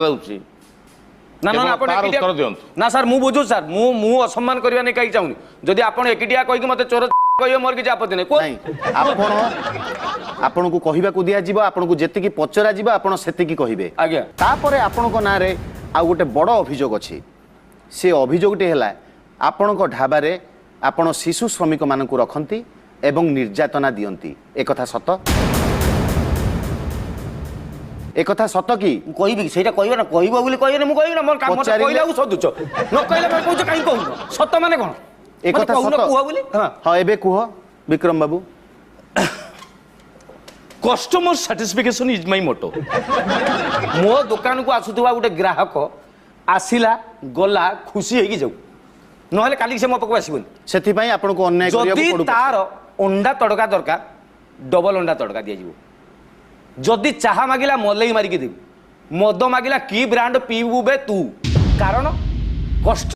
ଦଉଛି ନା ନା ଆପଣ ଉତ୍ତର ଦିଅନ୍ତୁ। ନା ସାର୍ ମୁଁ ବୁଝୁ ସାର୍ ମୁଁ ଅସମ୍ମାନ କରିବା ନେଇ କାହିଁ ଚାହୁଁନି ଯଦି ଆପଣ ଏକିଟିଆ କହିକି ମତେ ଚୋର କହିବେ ମୋର କିଛି ଆପତ୍ତି ନାହିଁ ନାଇଁ ଆପଣ ଆପଣଙ୍କୁ କହିବାକୁ ଦିଆଯିବ ଆପଣଙ୍କୁ ଯେତିକି ପଚରା ଯିବ ଆପଣ ସେତିକି କହିବେ ଆଜ୍ଞା ତାପରେ ଆପଣଙ୍କ ନାଁରେ ଆଉ ଗୋଟେ ବଡ଼ ଅଭିଯୋଗ ଅଛି ସେ ଅଭିଯୋଗଟି ହେଲା ଆପଣଙ୍କ ଢାବାରେ ଆପଣ ଶିଶୁ ଶ୍ରମିକମାନଙ୍କୁ ରଖନ୍ତି ଏବଂ ନିର୍ଯାତନା ଦିଅନ୍ତି ଏକଥା ସତ একথা সত কি কইবি সেইটা কইবে না কইব বলি কইবে না মু কইবি না মোর কামটা পচারিলে- কইলাও সদুচ ন কইলে ভাই কইছ কাই কহুন সত্য মানে কোন একথা কহুন সত কুহ বলি হ্যাঁ হ্যাঁ এবে কুহ বিক্রম বাবু কস্টমর সাটিসফিকেশন ইজ মাই মোটো মো দোকান কু আসুথিবা গোটে গ্রাহক আসিলা গলা খুশি হইকি যাও নহলে কালি সে মো পাখু আসিবনি ସେଥିପାଇଁ ଆପଣଙ୍କୁ ଅନ୍ୟାୟ যদি କରିବାକୁ ପଡୁଛି তার অন্ডা তড়কা দরকার ডবল অন্ডা তড়কা দিয়া যাব যদি চাহা মাগিলা মলেই মারিকি দেবি মদ মাগিলা কি ব্রান্ড পিবু বে তু কারণ কষ্ট